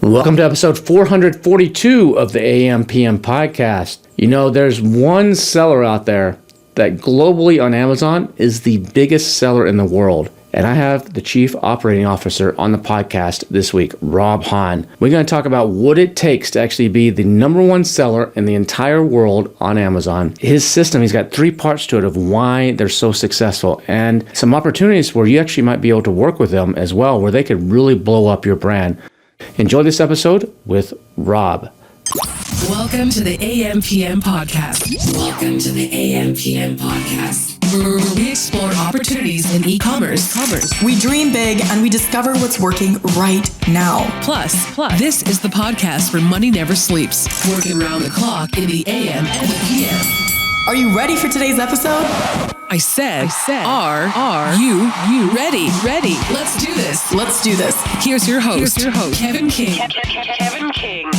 Welcome to episode 442 of the AM PM podcast. You know, there's one seller out there that globally on Amazon is the biggest seller in the world. And I have the chief operating officer on the podcast this week, Rob Hahn. We're going to talk about what it takes to actually be the number one seller in the entire world on Amazon. His system, he's got three parts to it of why they're so successful and some opportunities where you actually might be able to work with them as well, where they could really blow up your brand. Enjoy this episode with Rob. Welcome to the AM/PM podcast. Welcome to the AM/PM podcast, where we explore opportunities in e-commerce. We dream big and we discover what's working right now. Plus, this is the podcast where money never sleeps, working around the clock in the AM and the PM. Are you ready for today's episode? I said, are you ready? Let's do this. Here's your host, Kevin King. Kevin King.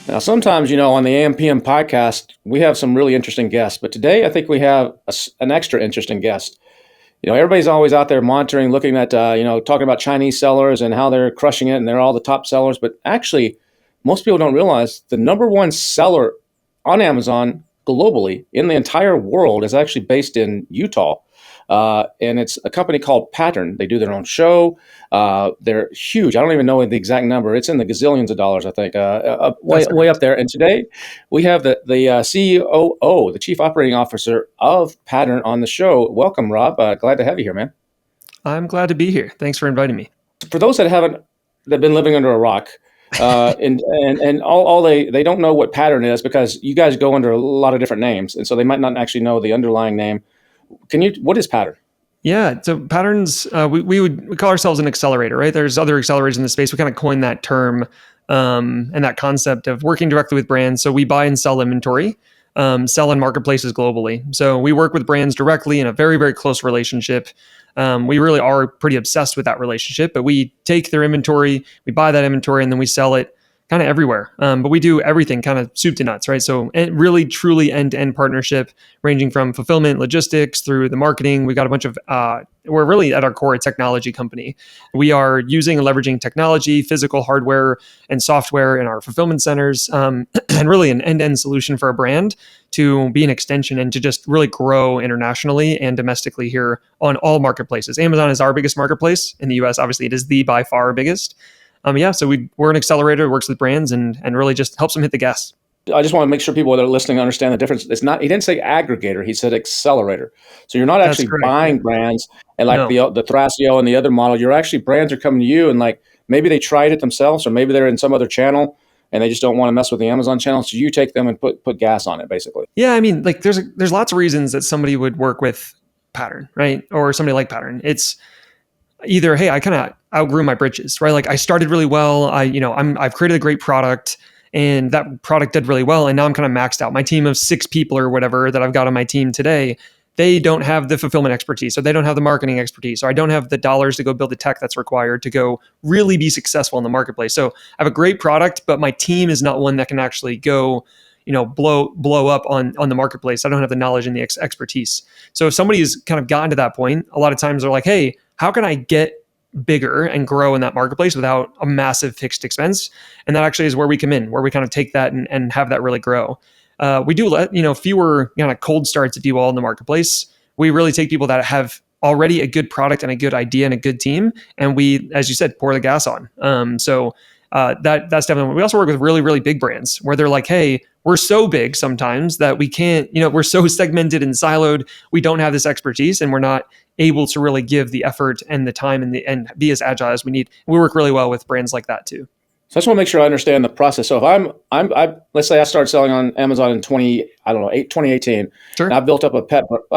Now, sometimes, you know, on the AM/PM podcast, we have some really interesting guests, but today I think we have an extra interesting guest. You know, everybody's always out there monitoring, looking at, talking about Chinese sellers and how they're crushing it and they're all the top sellers. But actually, most people don't realize the number one seller on Amazon globally in the entire world is actually based in Utah. And it's a company called Pattern. They do their own show. They're huge. I don't even know the exact number. It's in the gazillions of dollars, I think, way up there. And today we have the COO, the Chief Operating Officer of Pattern on the show. Welcome, Rob. Glad to have you here, man. I'm glad to be here. Thanks for inviting me. For those that have been living under a rock, and they don't know what Pattern is because you guys go under a lot of different names. And so they might not actually know the underlying name. What is Pattern? Yeah, so Patterns, we call ourselves an accelerator, right? There's other accelerators in the space. We kind of coined that term and that concept of working directly with brands. So we buy and sell inventory, sell in marketplaces globally. So we work with brands directly in a very, very close relationship. We really are pretty obsessed with that relationship, but we take their inventory, we buy that inventory, and then we sell it kind of everywhere. But we do everything kind of soup to nuts, right? So really truly end-to-end partnership ranging from fulfillment, logistics through the marketing. We've got a bunch of, we're really at our core a technology company. We are using and leveraging technology, physical hardware and software in our fulfillment centers, and really an end-to-end solution for a brand to be an extension and to just really grow internationally and domestically here on all marketplaces. Amazon is our biggest marketplace in the US. Obviously, it is the by far biggest. So we're an accelerator, works with brands and really just helps them hit the gas. I just want to make sure people that are listening understand the difference. It's not, he didn't say aggregator, he said accelerator. So you're not actually buying brands and like the Thrasio and the other model, brands are coming to you and like maybe they tried it themselves or maybe they're in some other channel and they just don't want to mess with the Amazon channel. So you take them and put gas on it basically. Yeah, I mean, like there's lots of reasons that somebody would work with Pattern, right? Or somebody like Pattern. It's either, hey, I kind of outgrew my britches, right? Like I started really well. I've created a great product and that product did really well. And now I'm kind of maxed out. My team of 6 people or whatever that I've got on my team today, they don't have the fulfillment expertise or they don't have the marketing expertise or I don't have the dollars to go build the tech that's required to go really be successful in the marketplace. So I have a great product, but my team is not one that can actually go, blow up on the marketplace. I don't have the knowledge and the expertise. So if somebody's kind of gotten to that point, a lot of times they're like, hey, how can I get bigger and grow in that marketplace without a massive fixed expense? And that actually is where we come in, where we kind of take that and have that really grow. We do let, fewer kind of cold starts, if you will, in the marketplace. We really take people that have already a good product and a good idea and a good team. And we, as you said, pour the gas on. That's definitely, we also work with really, really big brands where they're like, hey, we're so big sometimes that we can't, we're so segmented and siloed. We don't have this expertise and we're not able to really give the effort and the time and be as agile as we need. We work really well with brands like that too. So I just want to make sure I understand the process. So if I let's say I started selling on Amazon in 2018. Sure. And I built up a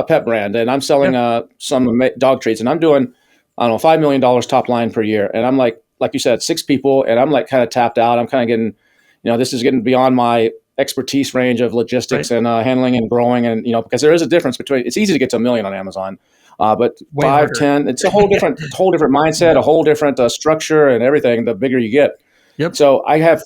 pet brand and I'm selling some dog treats and I'm doing, $5 million top line per year. And I'm like you said, 6 people and I'm like kind of tapped out. I'm kind of getting, this is getting beyond my expertise range of logistics and handling and growing. And, because there is a difference between, it's easy to get to $1 million on Amazon. But Way 5, harder. 10, it's a whole different mindset, a whole different structure and everything, the bigger you get. Yep. So I have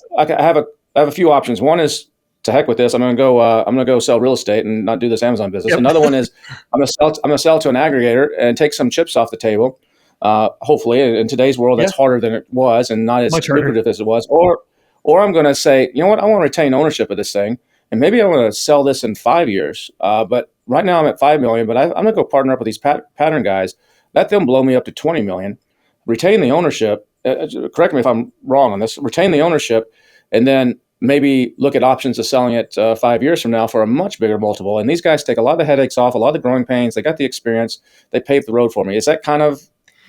a few options. One is to heck with this. I'm going to go. I'm going to go sell real estate and not do this Amazon business. Yep. Another one is I'm going to sell to an aggregator and take some chips off the table. Hopefully, in today's world, that's harder than it was and not as Much harder. lucrative as it was. Or I'm going to say, you know what, I want to retain ownership of this thing, and maybe I want to sell this in 5 years. But right now I'm at 5 million, but I'm going to go partner up with these pattern guys. Let them blow me up to 20 million. Retain the ownership. Correct me if I'm wrong on this. Retain the ownership, and then maybe look at options of selling it 5 years from now for a much bigger multiple. And these guys take a lot of the headaches off, a lot of the growing pains. They got the experience. They paved the road for me. Is that kind of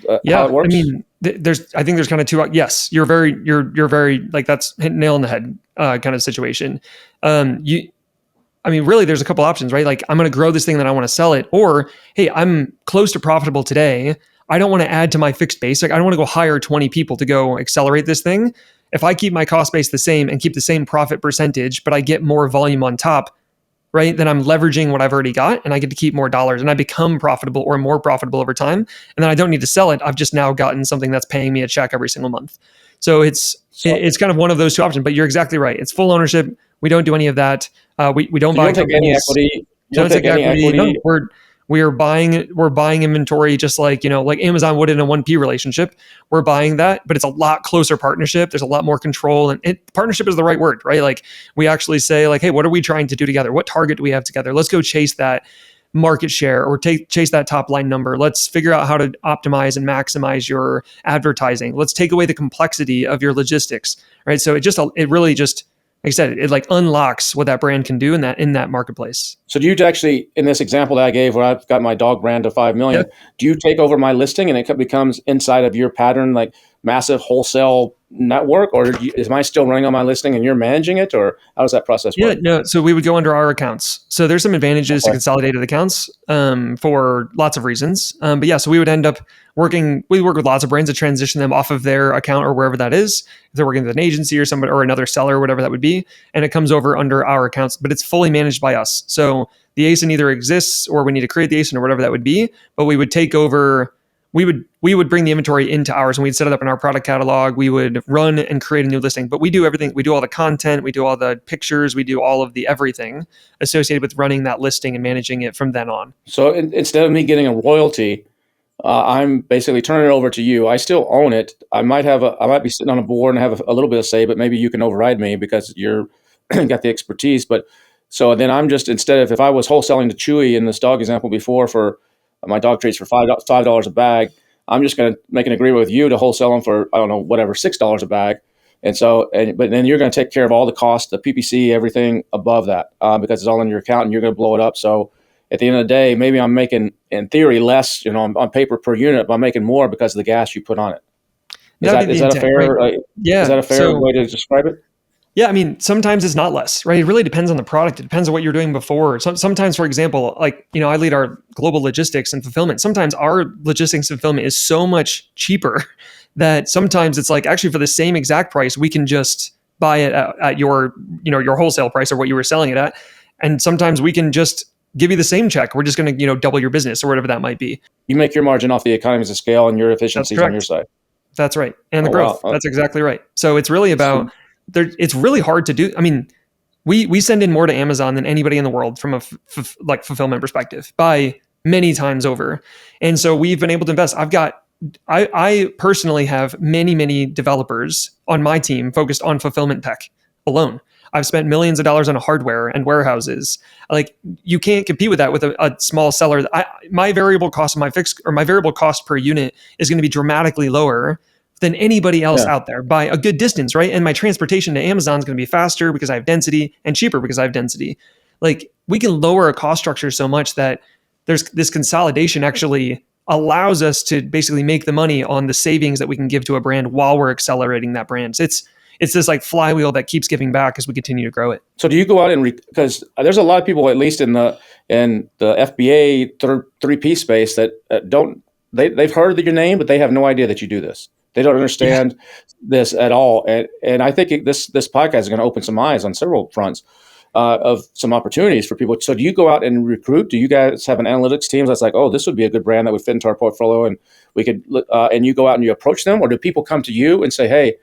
how it works? I mean, I think there's kind of two. Yes, you're very like that's hitting nail on the head kind of situation. I mean, really, there's a couple options, right? Like, I'm going to grow this thing, then I want to sell it. Or, hey, I'm close to profitable today. I don't want to add to my fixed base. Like, I don't want to go hire 20 people to go accelerate this thing. If I keep my cost base the same and keep the same profit percentage, but I get more volume on top, right? Then I'm leveraging what I've already got and I get to keep more dollars and I become profitable or more profitable over time. And then I don't need to sell it. I've just now gotten something that's paying me a check every single month. So it's kind of one of those two options, but you're exactly right. It's full ownership. We don't do any of that. We don't buy take any equity. You don't take any equity. No, we're buying inventory just like, like Amazon would in a 1P relationship. We're buying that, but it's a lot closer partnership. There's a lot more control, and partnership is the right word, right? Like, we actually say like, hey, what are we trying to do together? What target do we have together? Let's go chase that market share or chase that top line number. Let's figure out how to optimize and maximize your advertising. Let's take away the complexity of your logistics, right? So it really just, like I said, it like unlocks what that brand can do in that marketplace. So do you actually, in this example that I gave where I've got my dog brand to 5 million, do you take over my listing and it becomes inside of your pattern, like massive wholesale network, or am I still running on my listing and you're managing it, or how does that process work? Yeah, no. So we would go under our accounts. So there's some advantages to consolidated accounts for lots of reasons. But yeah, so we would end up we work with lots of brands to transition them off of their account or wherever that is. If they're working with an agency or somebody or another seller or whatever that would be, and it comes over under our accounts, but it's fully managed by us. So the ASIN either exists or we need to create the ASIN or whatever that would be, but we would take over. We would bring the inventory into ours and we'd set it up in our product catalog. We would run and create a new listing, but we do everything. We do all the content, we do all the pictures, we do all of the everything associated with running that listing and managing it from then on. So instead of me getting a royalty, I'm basically turning it over to you. I still own it. I might be sitting on a board and have a little bit of say, but maybe you can override me because you're got the expertise. But so then I'm just, if I was wholesaling to Chewy in this dog example before for my dog treats for $5 a bag, I'm just going to make an agreement with you to wholesale them for, I don't know, whatever, $6 a bag. But then you're going to take care of all the costs, the PPC, everything above that, because it's all in your account and you're going to blow it up. So at the end of the day, maybe I'm making, in theory, less, on paper per unit, but I'm making more because of the gas you put on it. Is that a fair, right? Is that a fair way to describe it? Yeah, I mean, sometimes it's not less, right? It really depends on the product. It depends on what you're doing before. Sometimes, for example, like, I lead our global logistics and fulfillment. Sometimes our logistics and fulfillment is so much cheaper that sometimes it's like, actually for the same exact price, we can just buy it at your wholesale price or what you were selling it at. And sometimes we can just give you the same check. We're just going to, double your business or whatever that might be. You make your margin off the economies of scale and your efficiencies on your side. That's right. And the growth. Wow. That's exactly right. So it's really about... it's really hard to do. I mean, we send in more to Amazon than anybody in the world from a fulfillment perspective by many times over. And so we've been able to invest. I personally have many developers on my team focused on fulfillment tech alone. I've spent millions of dollars on hardware and warehouses. Like, you can't compete with that with a small seller. My variable cost of my variable cost per unit is going to be dramatically lower than anybody else out there by a good distance, right? And my transportation to Amazon is going to be faster because I have density and cheaper because I have density. Like, we can lower a cost structure so much that there's this consolidation actually allows us to basically make the money on the savings that we can give to a brand while we're accelerating that brand. So it's this like flywheel that keeps giving back as we continue to grow it. So do you go out because there's a lot of people, at least in the FBA 3P space, that they've heard your name, but they have no idea that you do this. They don't understand this at all. And I think this podcast is going to open some eyes on several fronts of some opportunities for people. So do you go out and recruit? Do you guys have an analytics team that's like, oh, this would be a good brand that would fit into our portfolio, and we could, and you go out and you approach them? Or do people come to you and say, hey,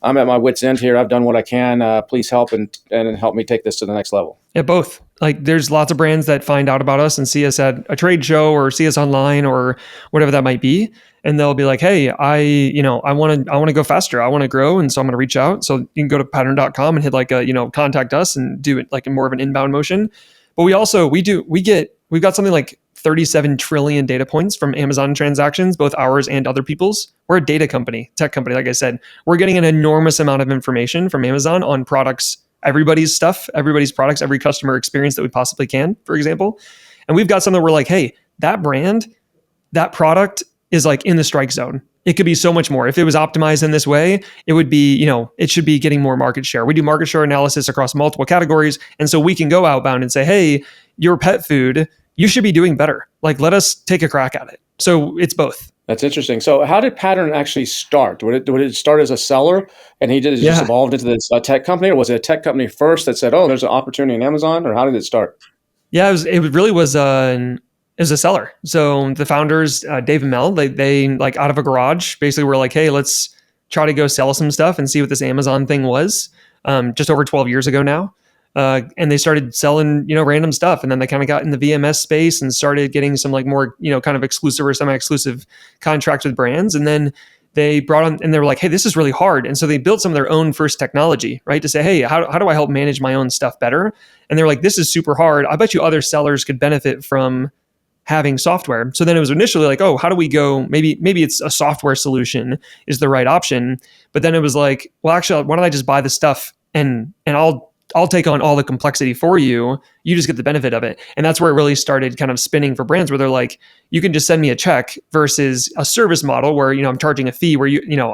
I'm at my wit's end here. I've done what I can. Please help and help me take this to the next level. Yeah, both. Like there's lots of brands that find out about us and see us at a trade show or see us online or whatever that might be. And they'll be like, hey, I want to go faster. I want to grow. And so I'm going to reach out. So you can go to pattern.com and hit like contact us and do it like in more of an inbound motion. But we've got something like 37 trillion data points from Amazon transactions, both ours and other people's. We're a data company, tech company. Like I said, we're getting an enormous amount of information from Amazon on products, everybody's stuff, everybody's products, every customer experience that we possibly can, for example. And we've got something where we're like, hey, that brand, that product is like in the strike zone. It could be so much more. If it was optimized in this way, it would be, it should be getting more market share. We do market share analysis across multiple categories. And so we can go outbound and say, hey, your pet food, you should be doing better. Like, let us take a crack at it. So it's both. That's interesting. So how did Pattern actually start? Would it start as a seller and he just evolved into this tech company, or was it a tech company first that said, oh, there's an opportunity in Amazon, or how did it start? Yeah, it really was a seller. So the founders, Dave and Mel, they like out of a garage, basically were like, hey, let's try to go sell some stuff and see what this Amazon thing was, just over 12 years ago now. And they started selling, random stuff. And then they kind of got in the VMS space and started getting some like more, kind of exclusive or semi-exclusive contracts with brands. And then they brought on, and they were like, hey, this is really hard. And so they built some of their own first technology, right? To say, hey, how do I help manage my own stuff better? And they were like, this is super hard. I bet you other sellers could benefit from having software. So then it was initially like, oh, how do we go? Maybe it's a software solution is the right option. But then it was like, well, actually, why don't I just buy the stuff and I'll take on all the complexity for you. You just get the benefit of it. And that's where it really started kind of spinning for brands, where they're like, you can just send me a check versus a service model where, I'm charging a fee where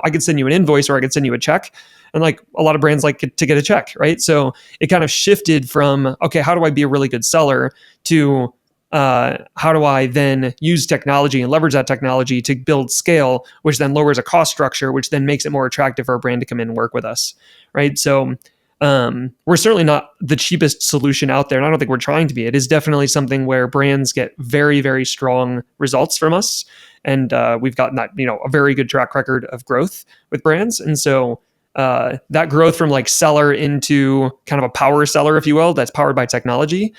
I could send you an invoice or I could send you a check. And like a lot of brands like to get a check, right? So it kind of shifted from, okay, how do I be a really good seller to how do I then use technology and leverage that technology to build scale, which then lowers a cost structure, which then makes it more attractive for a brand to come in and work with us, right? So we're certainly not the cheapest solution out there, and I don't think we're trying to be. It is definitely something where brands get very, very strong results from us, and we've gotten that a very good track record of growth with brands. And so that growth from like seller into kind of a power seller, if you will, that's powered by technology,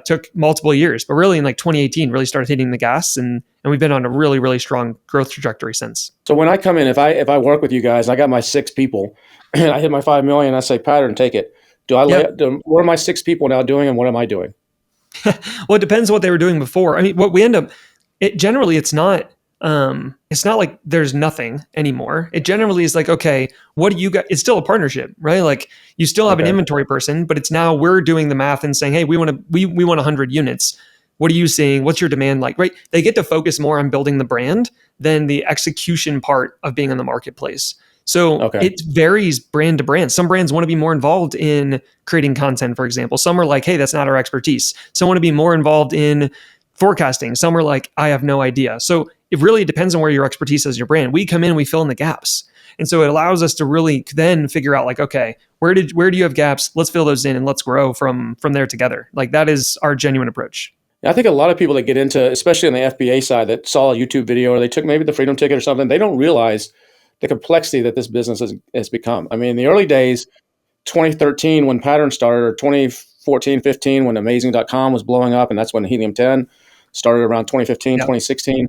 took multiple years, but really in like 2018, really started hitting the gas, and we've been on a really, really strong growth trajectory since. So when I come in, if I work with you guys, I got my 6 people, and I hit my 5 million, I say, Pattern, take it. What are my 6 people now doing, and what am I doing? Well, it depends on what they were doing before. I mean, what we end up, it's not like there's nothing anymore. It generally is like, okay, what do you got? It's still a partnership, right? Like you still have an inventory person, but it's now we're doing the math and saying, hey, we want 100 units. What are you seeing? What's your demand like, right? They get to focus more on building the brand than the execution part of being in the marketplace. So it varies brand to brand. Some brands want to be more involved in creating content, for example. Some are like, hey, that's not our expertise. Some want to be more involved in forecasting. Some are like, I have no idea. So it really depends on where your expertise is, your brand. We come in, we fill in the gaps. And so it allows us to really then figure out like, okay, where do you have gaps? Let's fill those in and let's grow from there together. Like that is our genuine approach. I think a lot of people that get into, especially on the FBA side, that saw a YouTube video or they took maybe the Freedom Ticket or something, they don't realize the complexity that this business has become. I mean, in the early days, 2013 when Pattern started, or 2014, 15 when Amazing.com was blowing up, and that's when Helium 10 started around 2015, 2016,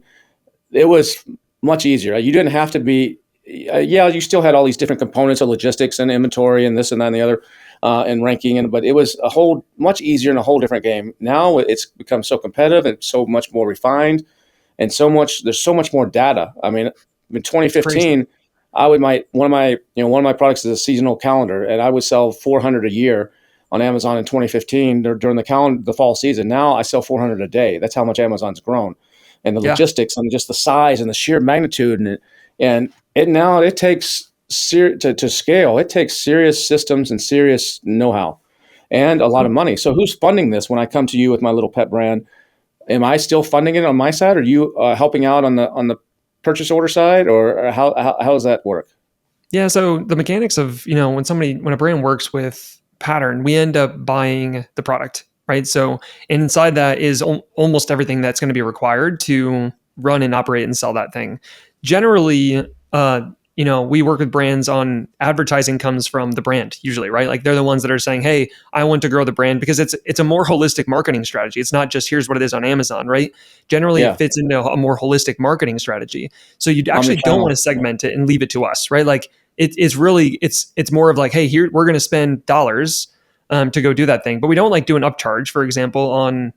it was much easier. You didn't have to be, you still had all these different components of logistics and inventory and this and that and the other, and ranking, but it was much easier and a whole different game. Now it's become so competitive and so much more refined, and there's so much more data. I mean, in 2015, one of my products is a seasonal calendar, and I would sell 400 a year on Amazon in 2015 during the fall season. Now I sell 400 a day. That's how much Amazon's grown, and the logistics and just the size and the sheer magnitude, and it takes to scale. It takes serious systems and serious know-how, and a lot of money. So who's funding this? When I come to you with my little pet brand, am I still funding it on my side? Or are you helping out on the purchase order side, or how does that work? Yeah. So the mechanics of, when a brand works with Pattern, we end up buying the product, right? So inside that is almost everything that's going to be required to run and operate and sell that thing. Generally, we work with brands on advertising comes from the brand usually, right? Like they're the ones that are saying, hey, I want to grow the brand because it's a more holistic marketing strategy. It's not just here's what it is on Amazon, right? Generally, it fits into a more holistic marketing strategy. So you actually don't want to segment it and leave it to us, right? Like it's really, it's more of like, hey, here, we're going to spend dollars to go do that thing. But we don't like do an upcharge, for example,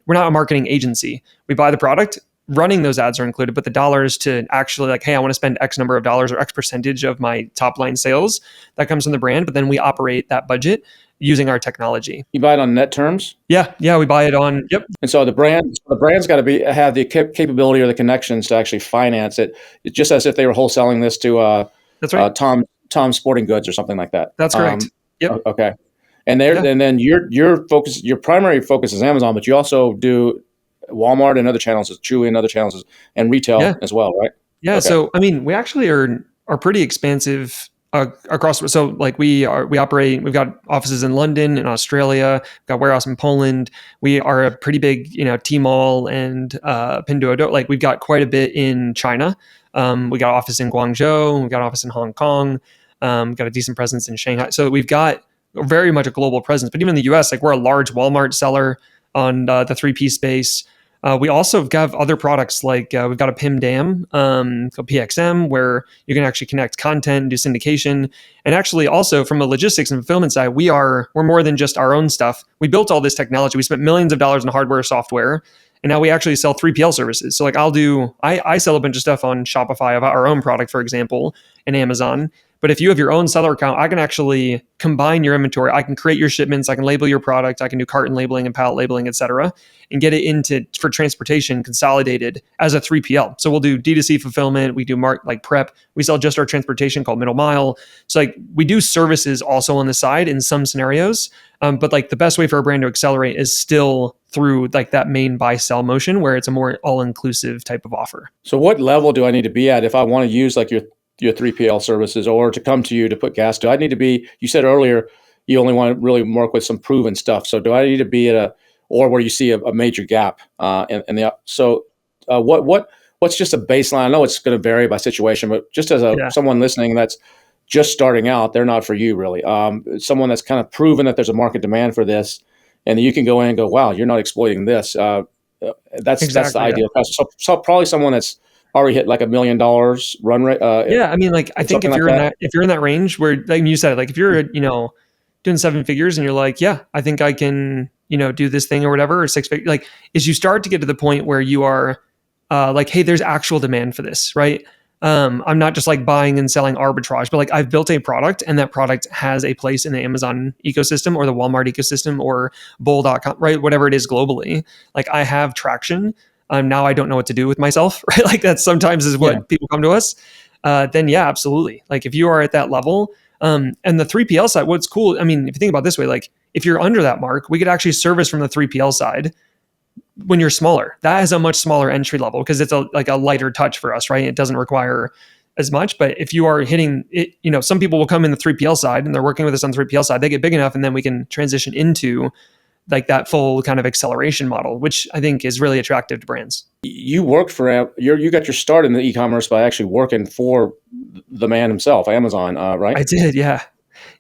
we're not a marketing agency. We buy the product, running those ads are included, but the dollars to actually like, hey, I want to spend X number of dollars or X percentage of my top line sales, that comes from the brand. But then we operate that budget using our technology. You buy it on net terms? Yeah, we buy it on, yep. And so the brand's got to have the capability or the connections to actually finance it. It's just as if they were wholesaling this to that's right. Tom Sporting Goods or something like that. That's correct. Yep. Okay. And then your primary focus is Amazon, but you also do Walmart and other channels, Chewy and other channels, and retail as well, right? Yeah. Okay. So I mean, we actually are pretty expansive across. So like we've got offices in London and Australia, we've got warehouse in Poland. We are a pretty big, Tmall and Pinduoduo. Like we've got quite a bit in China. We got office in Guangzhou. We got office in Hong Kong. Got a decent presence in Shanghai. So we've got very much a global presence. But even in the US, like we're a large Walmart seller on the 3P space. We also have other products like we've got a PIM DAM called PXM, where you can actually connect content, do syndication, and actually also from a logistics and fulfillment side, we're more than just our own stuff. We built all this technology. We spent millions of dollars in hardware, software, and now we actually sell 3PL services. So like I sell a bunch of stuff on Shopify of our own product, for example, and Amazon. But if you have your own seller account, I can actually combine your inventory. I can create your shipments. I can label your product. I can do carton labeling and pallet labeling, et cetera, and get it for transportation consolidated as a 3PL. So we'll do D2C fulfillment. We do prep. We sell just our transportation called Middle Mile. So like we do services also on the side in some scenarios. But like the best way for a brand to accelerate is still through like that main buy sell motion where it's a more all-inclusive type of offer. So what level do I need to be at if I want to use like your 3PL services or to come to you to put gas to? I need to be, you said earlier, you only want to really work with some proven stuff. So do I need to be or where you see a major gap what's just a baseline? I know it's going to vary by situation, but just as someone listening that's just starting out, they're not for you really. Someone that's kind of proven that there's a market demand for this, and you can go in and go, wow, you're not exploiting this. That's the ideal customer. So probably someone that's already hit like $1 million run rate. I mean, like I think if you're in that range where, like you said, like if you're doing 7 figures and you're like, yeah, I think I can do this thing or whatever, or 6 figures, like is you start to get to the point where you are like, hey, there's actual demand for this, right? I'm not just like buying and selling arbitrage, but like I've built a product and that product has a place in the Amazon ecosystem or the Walmart ecosystem or Bowl.com, right? Whatever it is globally, like I have traction. Now I don't know what to do with myself, right? Like that sometimes is what people come to us. Then yeah, absolutely. Like if you are at that level, and the 3PL side, what's cool, I mean, if you think about it this way, like if you're under that mark, we could actually service from the 3PL side when you're smaller. That is a much smaller entry level because it's a lighter touch for us, right? It doesn't require as much. But if you are hitting it, some people will come in the 3PL side and they're working with us on the 3PL side. They get big enough and then we can transition into like that full kind of acceleration model, which I think is really attractive to brands. You worked you got your start in the e-commerce by actually working for the man himself, Amazon, right? I did, yeah.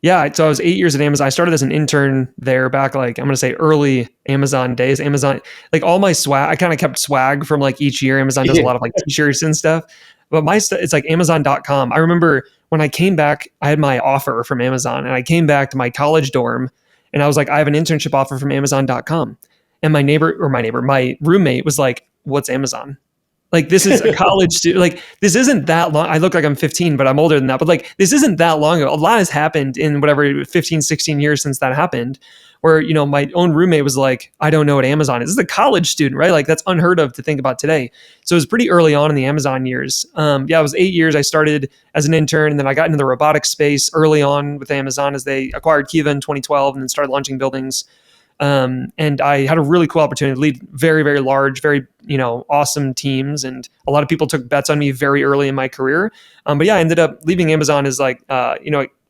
Yeah, so I was 8 years at Amazon. I started as an intern there back, like, I'm going to say early Amazon days. Amazon, like all my swag, I kind of kept swag from like each year. Amazon does a lot of like t-shirts and stuff. But my stuff, it's like Amazon.com. I remember when I came back, I had my offer from Amazon and I came back to my college dorm and I was like, I have an internship offer from Amazon.com. And my roommate was like, what's Amazon? Like, this is a college student. Like, this isn't that long. I look like I'm 15, but I'm older than that. But like, this isn't that long ago. A lot has happened in whatever 15, 16 years since that happened, where, my own roommate was like, I don't know what Amazon is. This is a college student, right? Like, that's unheard of to think about today. So it was pretty early on in the Amazon years. It was 8 years. I started as an intern, and then I got into the robotics space early on with Amazon as they acquired Kiva in 2012 and then started launching buildings. And I had a really cool opportunity to lead very, very large, very, awesome teams. And a lot of people took bets on me very early in my career. But yeah, I ended up leaving Amazon as like,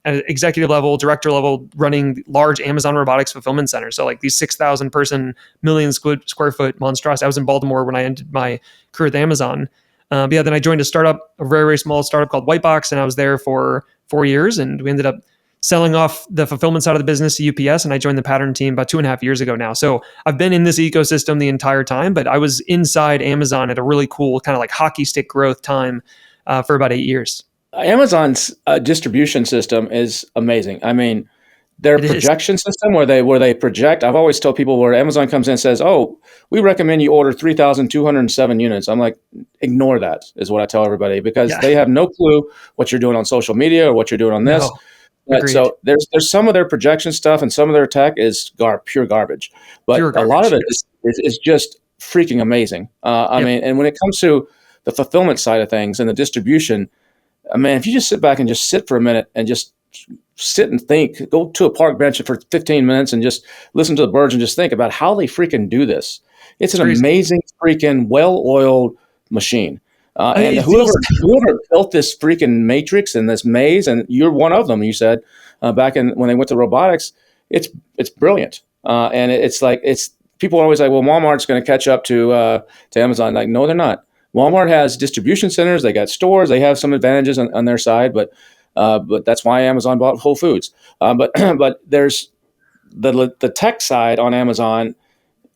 at executive level, director level, running large Amazon robotics fulfillment centers. So like these 6,000 person, million square foot monstrosity. I was in Baltimore when I ended my career with Amazon. But yeah, then I joined a startup, a very, very small startup called Whitebox, and I was there for 4 years, and we ended up selling off the fulfillment side of the business to UPS, and I joined the Pattern team about 2.5 years ago now. So I've been in this ecosystem the entire time, but I was inside Amazon at a really cool kind of like hockey stick growth time for about 8 years. Amazon's distribution system is amazing. I mean, their projection system where they project. I've always told people where Amazon comes in and says, "Oh, we recommend you order 3,207 units." I'm like, ignore that is what I tell everybody, because they have no clue what you're doing on social media or what you're doing on this. So there's some of their projection stuff and some of their tech is pure garbage, but a lot of it is just freaking amazing. I mean, and when it comes to the fulfillment side of things and the distribution, I mean, if you just sit back and just sit for a minute and just sit and think, go to a park bench for 15 minutes and just listen to the birds and just think about how they freaking do this. It's an amazing freaking well-oiled machine. And whoever built this freaking matrix and this maze, and you're one of them, you said back when they went to robotics, it's brilliant. And it's like, people are always like, well, Walmart's going to catch up to Amazon. Like, no, they're not. Walmart has distribution centers, they got stores, they have some advantages on their side, but that's why Amazon bought Whole Foods. But there's the tech side on Amazon.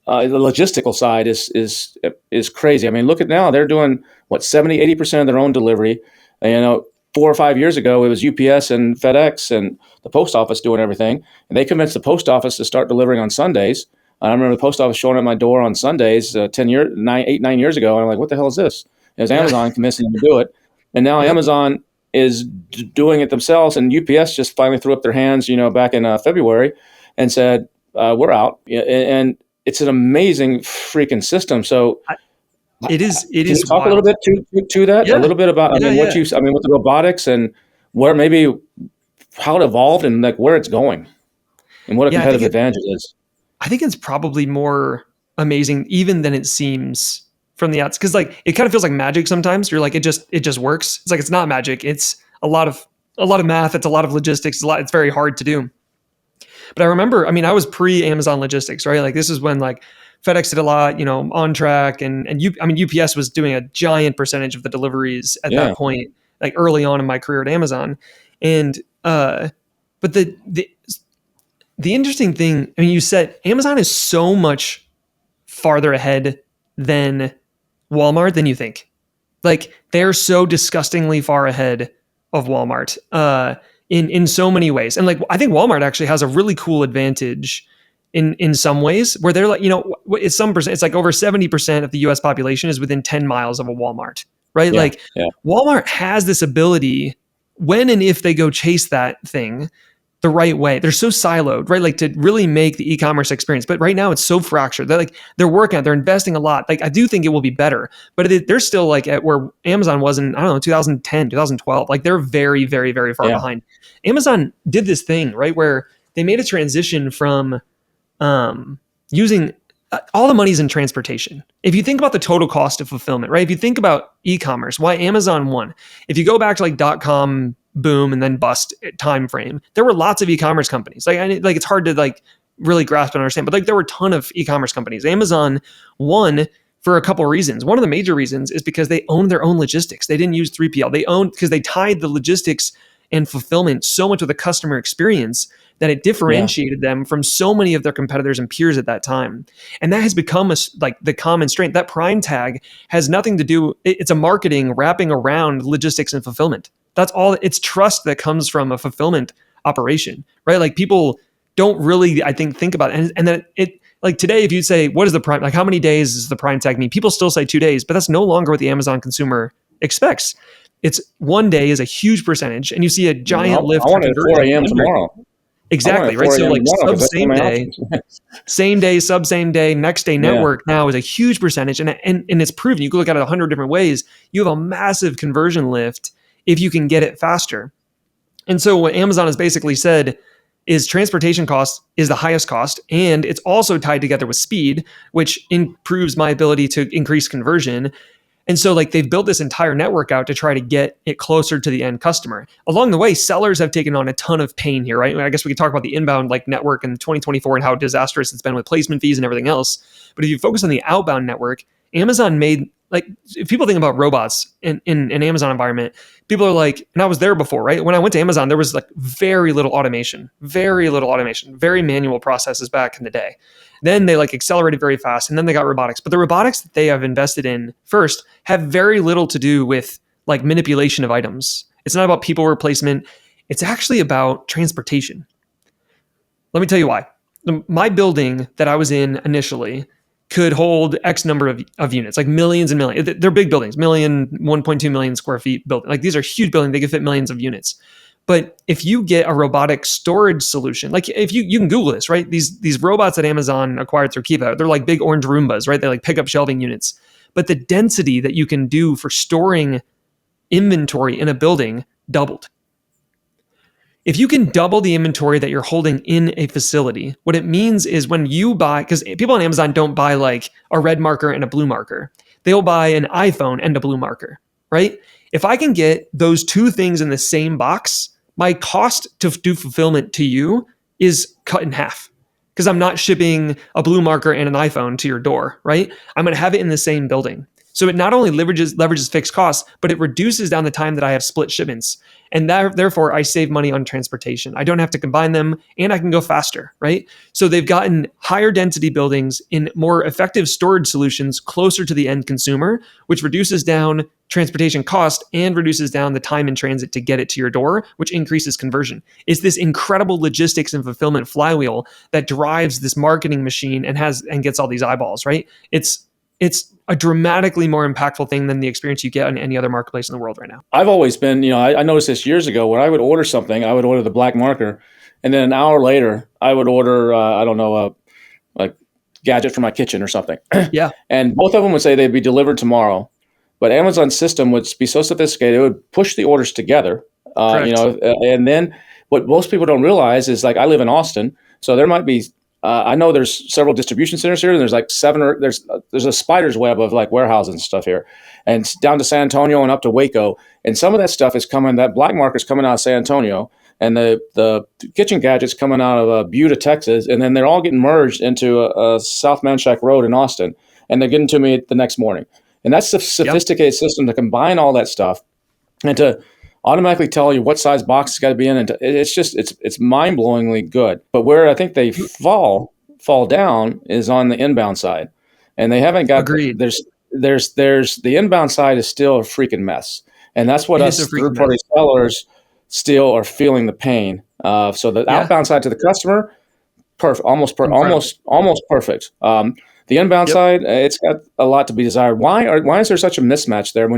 The logistical side is crazy. I mean, look at now, they're doing 70-80% of their own delivery. And, 4 or 5 years ago, it was UPS and FedEx and the post office doing everything. And they convinced the post office to start delivering on Sundays. I remember the post office showing up at my door on Sundays 8, 9 years ago. And I'm like, what the hell is this? It was Amazon convincing them to do it. And now Amazon is doing it themselves. And UPS just finally threw up their hands, back in February and said, we're out. And it's an amazing freaking system. So it is. Can you talk a little bit to that? A little bit about with the robotics and where maybe how it evolved and like where it's going and what a competitive advantage it is. I think it's probably more amazing even than it seems from the outside, because like it kind of feels like magic sometimes. You're like, it just works. It's like, it's not magic. It's a lot of math. It's a lot of logistics. It's very hard to do. But I remember, I was pre-Amazon logistics, right? Like this is when like FedEx did a lot, on track, and UPS was doing a giant percentage of the deliveries at that point, like early on in my career at Amazon. And but the interesting thing, you said Amazon is so much farther ahead than Walmart than you think. Like they're so disgustingly far ahead of Walmart. In so many ways. And like, I think Walmart actually has a really cool advantage in some ways where they're like, it's some percent, it's like over 70% of the US population is within 10 miles of a Walmart, right? Walmart has this ability when and if they go chase that thing the right way. They're so siloed, right? Like to really make the e-commerce experience. But right now it's so fractured. They're working on it. They're investing a lot. Like I do think it will be better, but they're still like at where Amazon was in, 2010, 2012. Like they're very, very, very far behind. Amazon did this thing, right? Where they made a transition from using all the money's in transportation. If you think about the total cost of fulfillment, right? If you think about e-commerce, why Amazon won. If you go back to like .com boom and then bust time frame, there were lots of e-commerce companies. Like it's hard to like really grasp and understand, but like there were a ton of e-commerce companies. Amazon won for a couple of reasons. One of the major reasons is because they owned their own logistics. They didn't use 3PL. Because they tied the logistics and fulfillment so much with the customer experience that it differentiated them from so many of their competitors and peers at that time. And that has become like the common strength. That Prime tag has nothing to do, it's a marketing wrapping around logistics and fulfillment. That's all. It's trust that comes from a fulfillment operation, right? Like people don't really, I think about it. And then it, like today, if you say, what is the Prime, like how many days does the Prime tag mean? People still say 2 days, but that's no longer what the Amazon consumer expects. It's 1 day is a huge percentage, and you see a giant lift. I want it at 4 a.m. tomorrow. Exactly, right? So like sub same day, sub same day, next day network now is a huge percentage. And it's proven, you can look at it 100 different ways. You have a massive conversion lift if you can get it faster. And so what Amazon has basically said is transportation cost is the highest cost. And it's also tied together with speed, which improves my ability to increase conversion. And so like they've built this entire network out to try to get it closer to the end customer. Along the way, sellers have taken on a ton of pain here, right? I guess we could talk about the inbound like network in 2024 and how disastrous it's been with placement fees and everything else. But if you focus on the outbound network, Amazon made like if people think about robots in an Amazon environment, people are like, and I was there before, right? When I went to Amazon, there was like very little automation, very manual processes back in the day. Then they like accelerated very fast, and then they got robotics. But the robotics that they have invested in first have very little to do with like manipulation of items. It's not about people replacement. It's actually about transportation. Let me tell you why. My building that I was in initially could hold X number of units, like millions and millions. They're big buildings, 1.2 million square feet building. Like these are huge buildings. They can fit millions of units. But if you get a robotic storage solution, like if you can Google this, right? These robots that Amazon acquired through Kiva, they're like big orange Roombas, right? They like pick up shelving units. But the density that you can do for storing inventory in a building doubled. If you can double the inventory that you're holding in a facility, what it means is when you buy, because people on Amazon don't buy like a red marker and a blue marker. They'll buy an iPhone and a blue marker, right? If I can get those two things in the same box, my cost to do fulfillment to you is cut in half because I'm not shipping a blue marker and an iPhone to your door, right? I'm going to have it in the same building. So it not only leverages fixed costs, but it reduces down the time that I have split shipments. And therefore, I save money on transportation. I don't have to combine them, and I can go faster, right? So they've gotten higher density buildings in more effective storage solutions closer to the end consumer, which reduces down transportation cost and reduces down the time in transit to get it to your door, which increases conversion. It's this incredible logistics and fulfillment flywheel that drives this marketing machine and gets all these eyeballs, right? It's a dramatically more impactful thing than the experience you get on any other marketplace in the world right now. I've always been, I noticed this years ago when I would order something, I would order the black marker, and then an hour later, I would order, like gadget for my kitchen or something. Yeah. And both of them would say they'd be delivered tomorrow, but Amazon's system would be so sophisticated, it would push the orders together. And then what most people don't realize is like I live in Austin, so there might be. I know there's several distribution centers here, and there's like there's a spider's web of like warehouses and stuff here, and down to San Antonio and up to Waco. And some of that stuff is coming. That black marker's coming out of San Antonio, and the kitchen gadgets coming out of Buda, Texas, and then they're all getting merged into a South Manchac Road in Austin, and they're getting to me the next morning. And that's the sophisticated system to combine all that stuff and to automatically tell you what size box it's got to be in. And it's mind-blowingly good. But where I think they fall down is on the inbound side. And they haven't got, Agreed. There's the inbound side is still a freaking mess. And that's what us third-party sellers still are feeling the pain. So the outbound side to the customer, almost perfect. The inbound side, it's got a lot to be desired. Why is there such a mismatch there?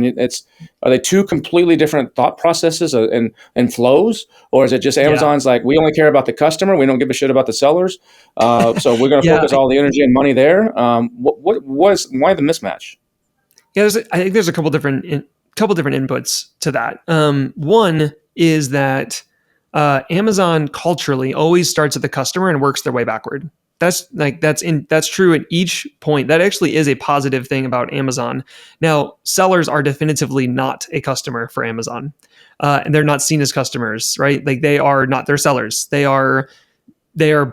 Are they two completely different thought processes and flows, or is it just Amazon's like we only care about the customer, we don't give a shit about the sellers, so we're going to focus all the energy and money there? Why the mismatch? Yeah, I think there's a couple different inputs to that. One is that Amazon culturally always starts at the customer and works their way backward. That's true at each point. That actually is a positive thing about Amazon. Now, sellers are definitively not a customer for Amazon, and they're not seen as customers, right? Like they are not their sellers. They are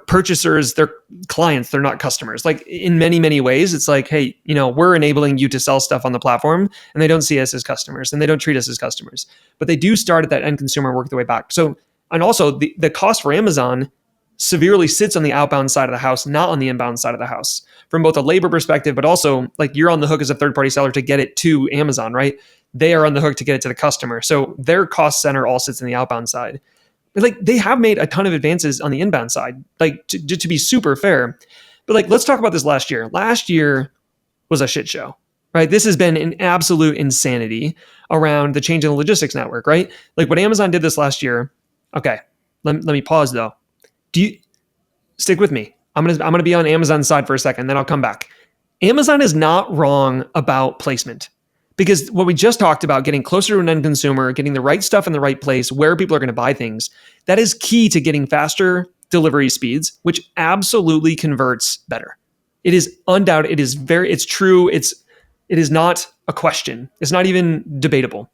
purchasers. They're clients. They're not customers. Like in many, many ways, it's like, hey, we're enabling you to sell stuff on the platform, and they don't see us as customers, and they don't treat us as customers. But they do start at that end consumer and work their way back. So, and also the cost for Amazon severely sits on the outbound side of the house, not on the inbound side of the house, from both a labor perspective, but also like you're on the hook as a third-party seller to get it to Amazon, right? They are on the hook to get it to the customer. So their cost center all sits in the outbound side. But like they have made a ton of advances on the inbound side, like to be super fair. But like, let's talk about this last year. Last year was a shit show, right? This has been an absolute insanity around the change in the logistics network, right? Like what Amazon did this last year. Okay, let me pause though. Do you stick with me? I'm gonna be on Amazon's side for a second, then I'll come back. Amazon is not wrong about placement because what we just talked about, getting closer to an end consumer, getting the right stuff in the right place where people are going to buy things, that is key to getting faster delivery speeds, which absolutely converts better. It is undoubted. It's true. It is not a question. It's not even debatable.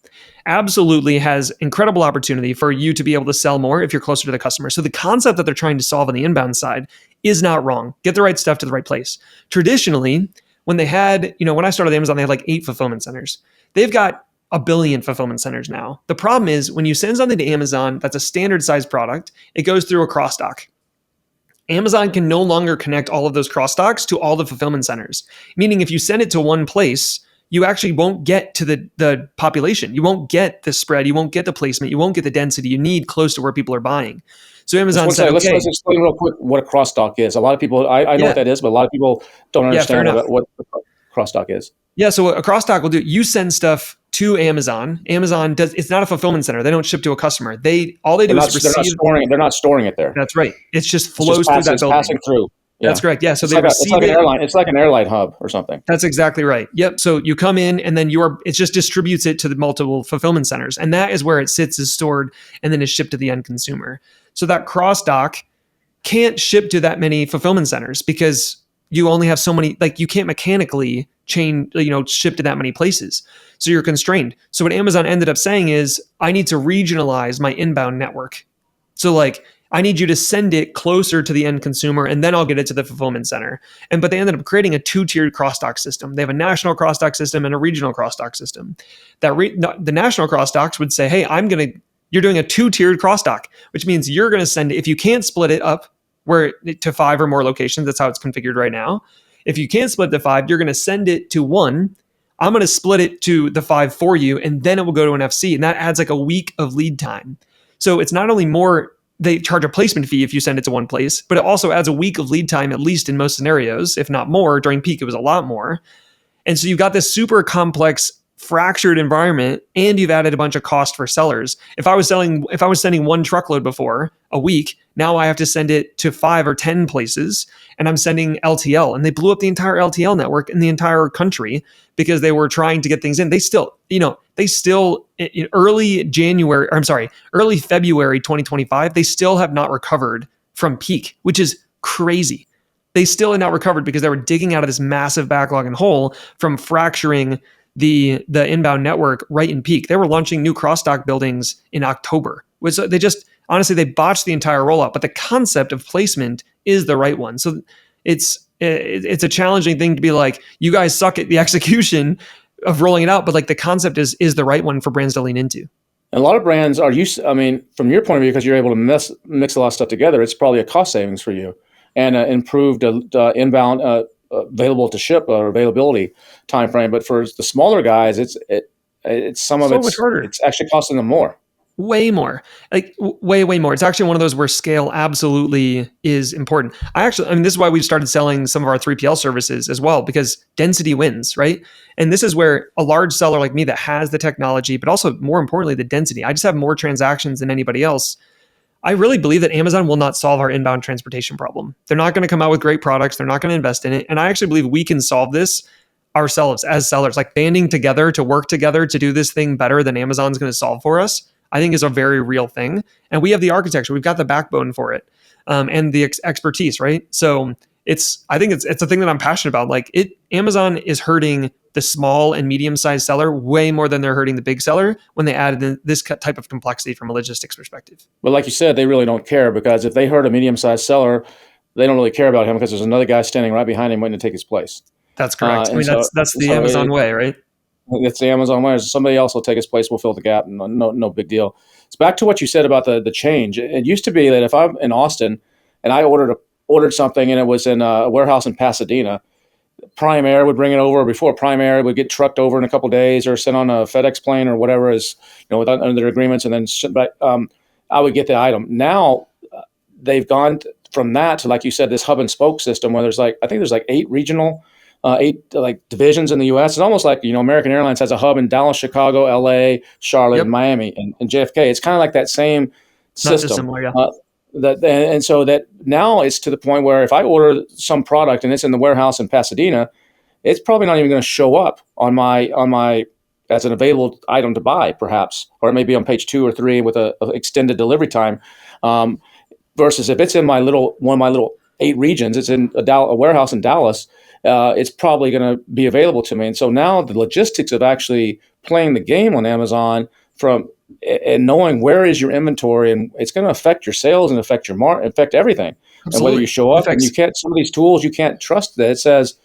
Absolutely has incredible opportunity for you to be able to sell more if you're closer to the customer. So the concept that they're trying to solve on the inbound side is not wrong. Get the right stuff to the right place. Traditionally, when they had, when I started Amazon, they had like 8 fulfillment centers. They've got a billion fulfillment centers now. The problem is when you send something to Amazon that's a standard size product, it goes through a crosstalk. Amazon can no longer connect all of those crosstalks to all the fulfillment centers, meaning if you send it to one place, you actually won't get to the population. You won't get the spread. You won't get the placement. You won't get the density you need close to where people are buying. So Amazon said, let's explain real quick what a crosstalk is. A lot of people, I know what that is, but a lot of people don't understand what crosstalk is. Yeah, so a crosstalk will do, you send stuff to Amazon. Amazon does, it's not a fulfillment center. They don't ship to a customer. All they do is receive. They're not storing it there. That's right. It just flows through that building. Passing through. Yeah. That's correct. Yeah. So it's like an airline. It's like an airline hub or something. That's exactly right. Yep. So you come in and then it just distributes it to the multiple fulfillment centers. And that is where it sits, is stored, and then is shipped to the end consumer. So that cross-dock can't ship to that many fulfillment centers because you only have so many, like you can't mechanically ship to that many places. So you're constrained. So what Amazon ended up saying is, I need to regionalize my inbound network. So like, I need you to send it closer to the end consumer, and then I'll get it to the fulfillment center. But they ended up creating a 2-tiered crosstalk system. They have a national crosstalk system and a regional crosstalk system. The national crosstalks would say, hey, you're doing a 2-tiered crosstalk, which means you're going to send it. If you can't split it up to 5 or more locations, that's how it's configured right now. If you can't split it to 5, you're going to send it to 1. I'm going to split it to the 5 for you, and then it will go to an FC. And that adds like a week of lead time. So it's not only more, they charge a placement fee if you send it to one place, but it also adds a week of lead time, at least in most scenarios, if not more. During peak, it was a lot more. And so you've got this super complex, fractured environment, and you've added a bunch of cost for sellers. If I was sending 1 truckload before a week, now I have to send it to 5 or 10 places, and I'm sending LTL. And they blew up the entire LTL network in the entire country because they were trying to get things in. They still in early February 2025, they still have not recovered from peak, which is crazy. They still have not recovered because they were digging out of this massive backlog and hole from fracturing the inbound network right in peak. They were launching new crosstalk buildings in October. They botched the entire rollout, but the concept of placement is the right one. So it's a challenging thing to be like, you guys suck at the execution of rolling it out, but like the concept is the right one for brands to lean into. And a lot of brands are used, from your point of view, because you're able to mix a lot of stuff together, it's probably a cost savings for you and improved inbound available to ship or availability time frame. But for the smaller guys, it's much harder. It's actually costing them more. Way more, like way more. It's actually one of those where scale absolutely is important. This is why we've started selling some of our 3PL services as well, because density wins, right? And this is where a large seller like me that has the technology, but also more importantly, the density. I just have more transactions than anybody else. I really believe that Amazon will not solve our inbound transportation problem. They're not going to come out with great products. They're not going to invest in it. And I actually believe we can solve this ourselves as sellers, like banding together to work together to do this thing better than Amazon's going to solve for us. I think is a very real thing. And we have the architecture, we've got the backbone for it, and the expertise, right? So I think it's a thing that I'm passionate about. Like Amazon is hurting the small and medium-sized seller way more than they're hurting the big seller when they added this type of complexity from a logistics perspective. But like you said, they really don't care, because if they hurt a medium-sized seller, they don't really care about him because there's another guy standing right behind him waiting to take his place. That's correct. That's the Amazon way, right? It's the Amazon way. Somebody else will take his place. We'll fill the gap. No big deal. It's back to what you said about the change. It used to be that if I'm in Austin and I ordered something and it was in a warehouse in Pasadena, Prime Air would bring it over. Before Prime Air would get trucked over in a couple of days or sent on a FedEx plane or whatever is under their agreements, and then sent back. I would get the item. Now they've gone from that to, like you said, this hub and spoke system where there's 8 regional. 8 divisions in the U.S. It's almost like American Airlines has a hub in Dallas, Chicago, L.A., Charlotte, Miami, and JFK. It's kind of like that same system. Similar, yeah. And so that now it's to the point where if I order some product and it's in the warehouse in Pasadena, it's probably not even going to show up on my as an available item to buy, perhaps, or it may be on page 2 or 3 with a extended delivery time. Versus if it's in one of my little 8 regions, it's in a warehouse in Dallas. It's probably going to be available to me. And so now the logistics of actually playing the game on Amazon and knowing where is your inventory, and it's going to affect your sales and affect your affect everything. Absolutely. And whether you show up and some of these tools, you can't trust that it says,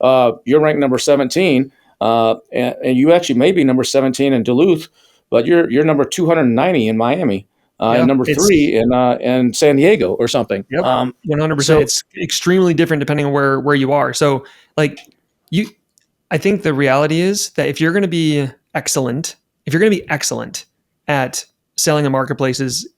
you're ranked number 17, and you actually may be number 17 in Duluth, but you're number 290 in Miami, and number 3 in San Diego or something. Yep, 100%. It's extremely different depending on where you are. So like I think the reality is that if you're going to be excellent at selling in marketplaces,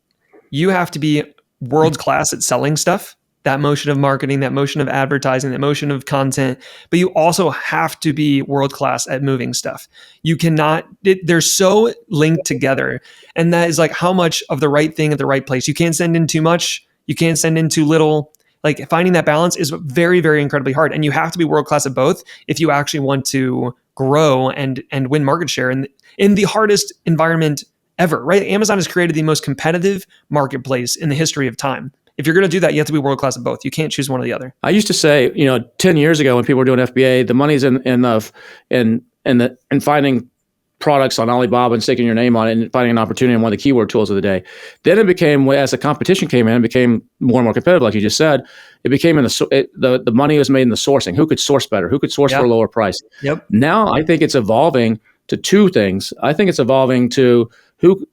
you have to be world class at selling stuff, that motion of marketing, that motion of advertising, that motion of content, but you also have to be world class at moving stuff. You cannot, they're so linked together. And that is like how much of the right thing at the right place. You can't send in too much. You can't send in too little. Like finding that balance is very, very incredibly hard. And you have to be world class at both if you actually want to grow and win market share in the hardest environment ever, right? Amazon has created the most competitive marketplace in the history of time. If you're going to do that, you have to be world class at both. You can't choose one or the other. I used to say, 10 years ago when people were doing FBA, the money's in finding products on Alibaba and sticking your name on it and finding an opportunity in one of the keyword tools of the day. Then it became, as the competition came in, it became more and more competitive, like you just said. It became the money was made in the sourcing. Who could source better? Who could source for a lower price? Yep. Now I think it's evolving to two things. I think it's evolving to who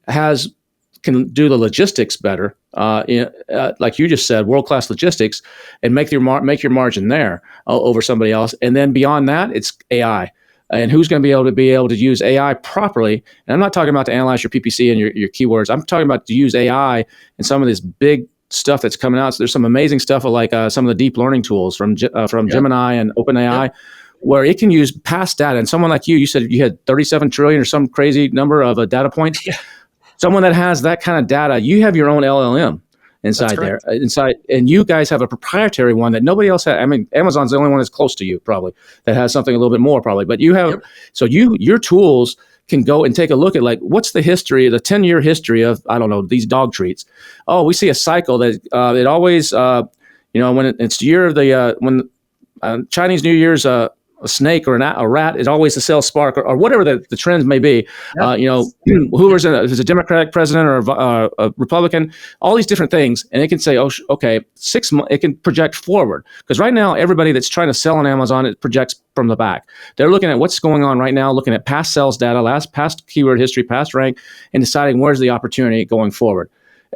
can do the logistics better, like you just said, world-class logistics, and make your margin there over somebody else. And then beyond that, it's AI. And who's going to be able to use AI properly? And I'm not talking about to analyze your PPC and your keywords. I'm talking about to use AI and some of this big stuff that's coming out. So there's some amazing stuff like some of the deep learning tools from Gemini and OpenAI, where it can use past data. And someone like you said you had 37 trillion or some crazy number of data points. Yeah. Someone that has that kind of data, you have your own LLM inside there, and you guys have a proprietary one that nobody else has. I mean, Amazon's the only one that's close to you probably that has something a little bit more probably, but you have, so your tools can go and take a look at like, what's the history, the 10-year history of, I don't know, these dog treats. Oh, we see a cycle that it always, when it's the year of the, when Chinese New Year's, a snake or a rat is always to sell spark or whatever the trends may be. Whoever's if it's a Democratic president or a Republican, all these different things, and it can say, okay, 6 months. It can project forward because right now everybody that's trying to sell on Amazon, it projects from the back. They're looking at what's going on right now, looking at past sales data, past keyword history, past rank, and deciding where's the opportunity going forward.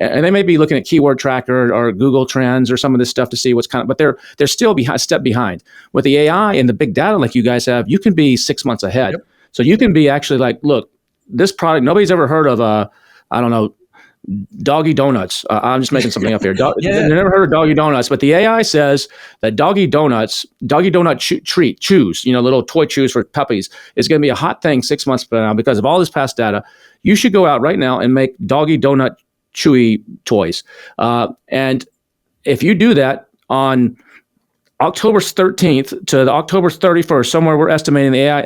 And they may be looking at Keyword Tracker or Google Trends or some of this stuff to see what's but they're still a step behind. With the AI and the big data like you guys have, you can be 6 months ahead. Yep. So you can be actually like, look, this product, nobody's ever heard of, I don't know, Doggy Donuts. I'm just making something up here. They've never heard of Doggy Donuts, but the AI says that Doggy Donut chews, little toy chews for puppies, is going to be a hot thing 6 months from now because of all this past data. You should go out right now and make Doggy Donut chewy toys. And if you do that on October 13th to the October 31st, somewhere we're estimating the AI,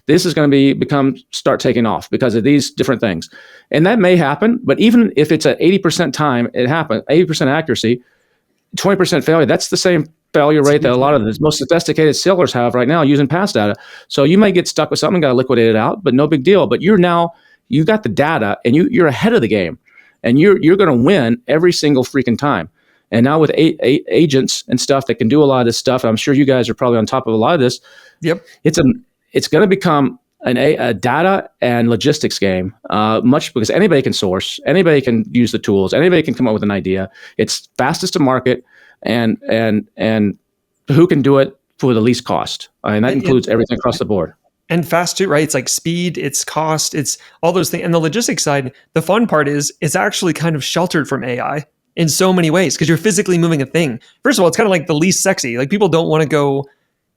this is going to start taking off because of these different things. And that may happen, but even if it's at 80% time, it happens, 80% accuracy, 20% failure, that's the same failure rate that a lot of the most sophisticated sellers have right now using past data. So you may get stuck with something, got to liquidate it out, but no big deal. But you got the data and you're ahead of the game. And you're going to win every single freaking time. And now with agents and stuff that can do a lot of this stuff, and I'm sure you guys are probably on top of a lot of this. Yep, it's going to become a data and logistics game, much because anybody can source, anybody can use the tools, anybody can come up with an idea. It's fastest to market, and who can do it for the least cost, and that includes everything across the board. And fast too, right? It's like speed, it's cost, it's all those things. And the logistics side, the fun part is it's actually kind of sheltered from AI in so many ways because you're physically moving a thing. First of all, it's kind of like the least sexy. Like people don't want to go,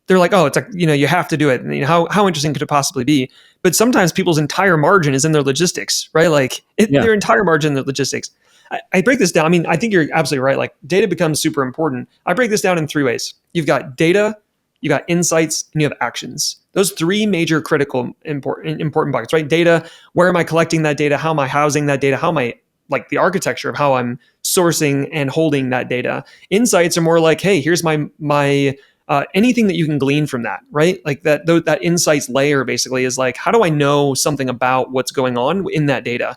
they're like, oh, it's like, you have to do it. And how interesting could it possibly be? But sometimes people's entire margin is in their logistics, right? Like their entire margin in their logistics. I break this down. I mean, I think you're absolutely right. Like data becomes super important. I break this down in 3 ways. You've got data, you got insights, and you have actions. Those 3 major critical important buckets, right? Data, where am I collecting that data? How am I housing that data? How am I, like the architecture of how I'm sourcing and holding that data? Insights are more like, hey, here's my anything that you can glean from that, right? Like that insights layer basically is like, how do I know something about what's going on in that data?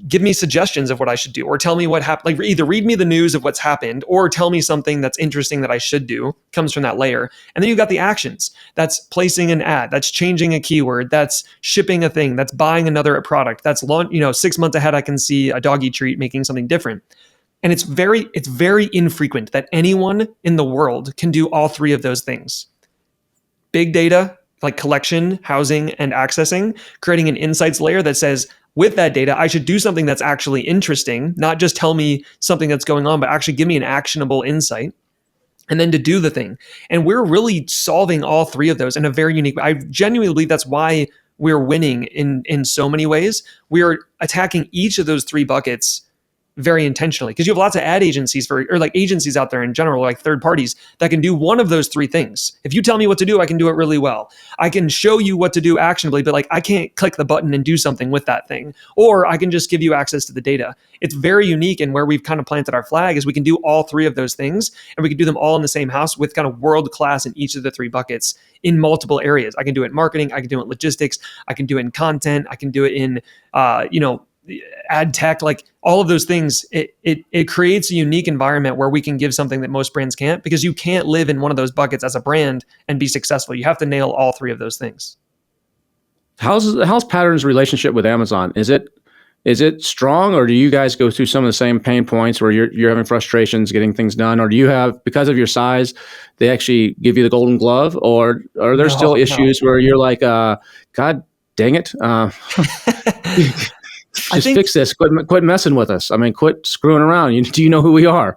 give me suggestions of what I should do, or tell me what happened. Like either read me the news of what's happened or tell me something that's interesting that I should do, comes from that layer. And then you've got the actions. That's placing an ad, that's changing a keyword, that's shipping a thing, that's buying another product, that's 6 months ahead I can see a doggy treat making something different. And it's very infrequent that anyone in the world can do all three of those things. Big data, like collection, housing, and accessing, creating an insights layer that says, with that data, I should do something that's actually interesting, not just tell me something that's going on, but actually give me an actionable insight, and then to do the thing. And we're really solving all three of those in a very unique way. I genuinely believe that's why we're winning in so many ways. We're attacking each of those three buckets very intentionally, because you have lots of ad agencies or like agencies out there in general, like third parties that can do one of those three things. If you tell me what to do, I can do it really well. I can show you what to do actionably, but like I can't click the button and do something with that thing. Or I can just give you access to the data. It's very unique, and where we've kind of planted our flag is we can do all three of those things, and we can do them all in the same house with kind of world class in each of the three buckets in multiple areas. I can do it in marketing, I can do it in logistics, I can do it in content, I can do it in ad tech, like all of those things. It creates a unique environment where we can give something that most brands can't, because you can't live in one of those buckets as a brand and be successful. You have to nail all three of those things. How's Pattern's relationship with Amazon? Is it strong, or do you guys go through some of the same pain points where you're having frustrations getting things done, or do you have, because of your size, they actually give you the golden glove, or are there still issues where you're like, God dang it, just fix this, quit messing with us. I mean, quit screwing around. Do you know who we are?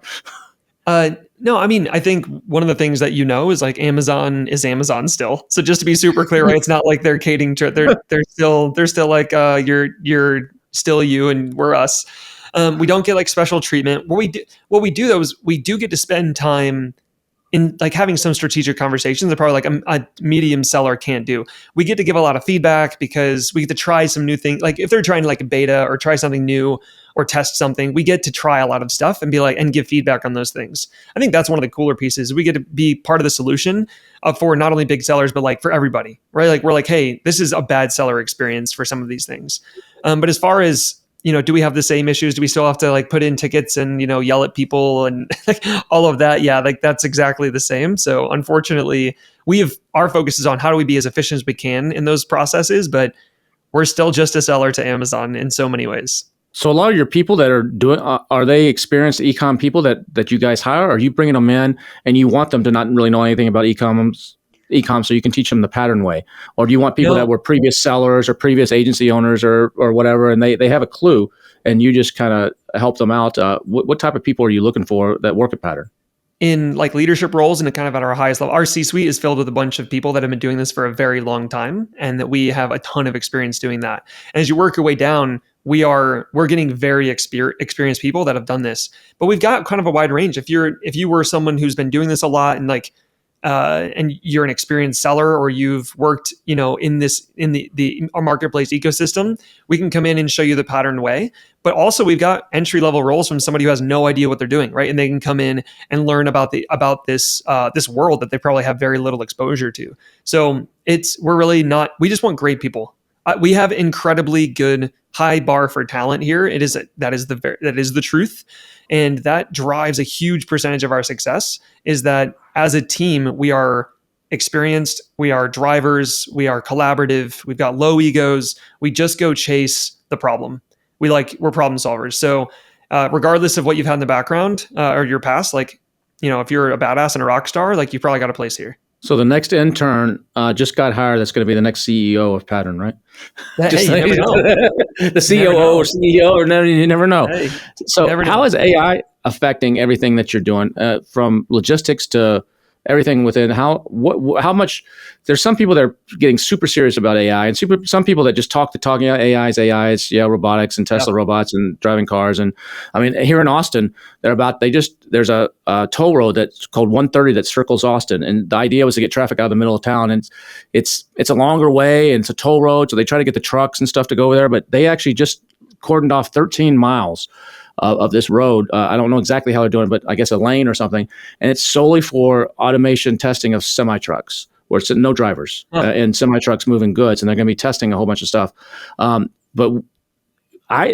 No, I mean, I think one of the things that is like Amazon is Amazon still. So just to be super clear, right? It's not like they're catering to they're still like you're still you and we're us. We don't get like special treatment. What we do though is we do get to spend time in like having some strategic conversations that probably like a medium seller can't do. We get to give a lot of feedback because we get to try some new things. Like if they're trying to like a beta or try something new or test something, we get to try a lot of stuff and be like, and give feedback on those things. I think that's one of the cooler pieces. We get to be part of the solution for not only big sellers, but like for everybody, right? Like we're like, hey, this is a bad seller experience for some of these things. But as far as, do we have the same issues? Do we still have to like put in tickets and, yell at people and like all of that? Yeah, like that's exactly the same. So unfortunately, our focus is on how do we be as efficient as we can in those processes, but we're still just a seller to Amazon in so many ways. So a lot of your people that are doing, are they experienced e-com people that you guys hire? Or are you bringing them in and you want them to not really know anything about e-com so you can teach them the Pattern way? Or do you want people that were previous sellers or previous agency owners or whatever, and they have a clue and you just kind of help them out? What type of people are you looking for that work at Pattern? In like leadership roles and kind of at our highest level, our C-suite is filled with a bunch of people that have been doing this for a very long time, and that we have a ton of experience doing that. And as you work your way down, we're getting very experienced people that have done this, but we've got kind of a wide range. If you were someone who's been doing this a lot and like, and you're an experienced seller, or you've worked, in our marketplace ecosystem, we can come in and show you the Pattern way. But also we've got entry level roles from somebody who has no idea what they're doing, right? And they can come in and learn about this world that they probably have very little exposure to. So we're really not. We just want great people. We have incredibly good high bar for talent here. That is the truth. And that drives a huge percentage of our success, is that as a team, we are experienced, we are drivers, we are collaborative, we've got low egos, we just go chase the problem. We're problem solvers. So regardless of what you've had in the background or your past, like, if you're a badass and a rock star, like you've probably got a place here. So the next intern just got hired. That's going to be the next CEO of Pattern, right? Hey, you never know. The COO or CEO, or you never know. Hey, so how is AI affecting everything that you're doing, from logistics to everything within? How much? There's some people that are getting super serious about AI, and some people that just talk the talk. Yeah, AIs, yeah, robotics and Tesla robots and driving cars. And I mean, here in Austin, there's a toll road that's called 130 that circles Austin, and the idea was to get traffic out of the middle of town. And it's a longer way, and it's a toll road, so they try to get the trucks and stuff to go over there, but they actually just cordoned off 13 miles of this road. I don't know exactly how they're doing it, but I guess a lane or something. And it's solely for automation testing of semi-trucks, where it's no drivers and semi-trucks moving goods. And they're going to be testing a whole bunch of stuff. But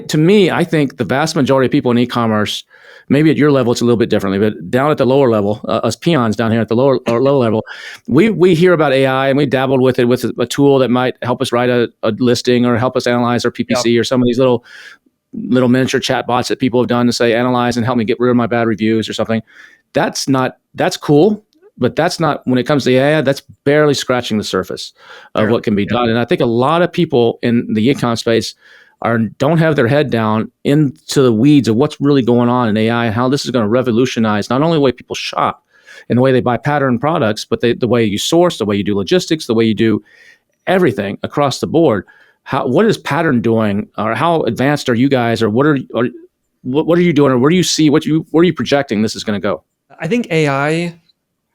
to me, I think the vast majority of people in e-commerce, maybe at your level, it's a little bit differently, but down at the lower level, us peons down here at the lower level, we hear about AI and we dabbled with it with a tool that might help us write a listing or help us analyze our PPC or some of these little miniature chatbots that people have done to say, analyze and help me get rid of my bad reviews or something. That's cool. But that's not, when it comes to AI, that's barely scratching the surface of what can be done. And I think a lot of people in the e-com space don't have their head down into the weeds of what's really going on in AI and how this is going to revolutionize not only the way people shop and the way they buy pattern products, but the way you source, the way you do logistics, the way you do everything across the board. What is Pattern doing, or how advanced are you guys, or what are you doing, or where do you see where are you projecting this is going to go? I think AI,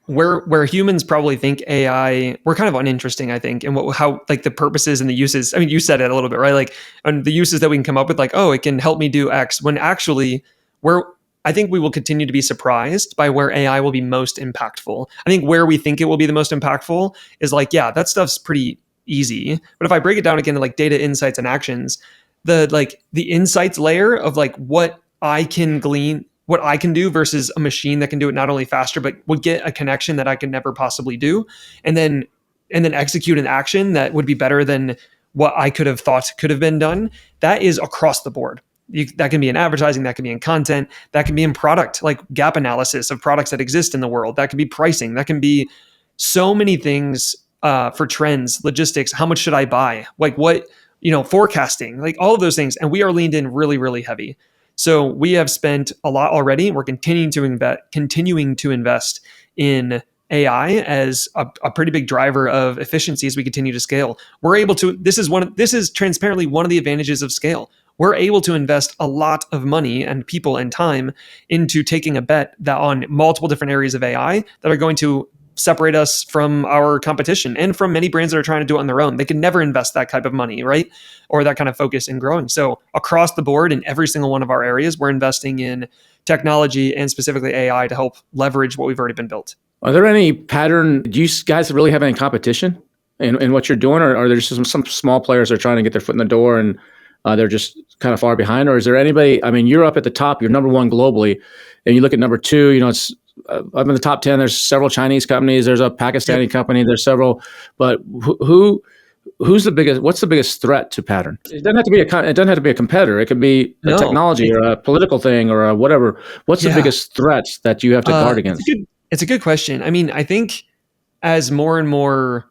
where humans probably think AI, we're kind of uninteresting, I think, in how like the purposes and the uses. I mean, you said it a little bit, right? Like, and the uses that we can come up with, like, oh, it can help me do X, when actually I think we will continue to be surprised by where AI will be most impactful. I think where we think it will be the most impactful is like, yeah, that stuff's pretty easy. But if I break it down again to like data, insights, and actions, the insights layer of like what I can glean, what I can do versus a machine that can do it not only faster, but would get a connection that I could never possibly do. And then execute an action that would be better than what I could have thought could have been done. That is across the board. That can be in advertising, that can be in content, that can be in product, like gap analysis of products that exist in the world. That can be pricing. That can be so many things for trends, logistics. How much should I buy? Like what, forecasting, like all of those things. And we are leaned in really, really heavy. So we have spent a lot already. We're continuing to invest in AI as a pretty big driver of efficiency as we continue to scale. We're able to. This is transparently one of the advantages of scale. We're able to invest a lot of money and people and time into taking a bet that on multiple different areas of AI that are going to separate us from our competition and from many brands that are trying to do it on their own. They can never invest that type of money, right? Or that kind of focus in growing. So across the board in every single one of our areas, we're investing in technology and specifically AI to help leverage what we've already been built. Are there any pattern, do you guys really have any competition in what you're doing? Or are there just some small players that are trying to get their foot in the door and they're just kind of far behind? Or is there anybody, I mean, you're up at the top, you're number one globally, and you look at number two, it's up in the top 10, there's several Chinese companies, there's a Pakistani company, there's several, but who's the biggest, what's the biggest threat to Pattern? It doesn't have to be a competitor. It could be a technology or a political thing or a whatever. What's the biggest threats that you have to guard against? It's a good question. I mean, I think as more and more,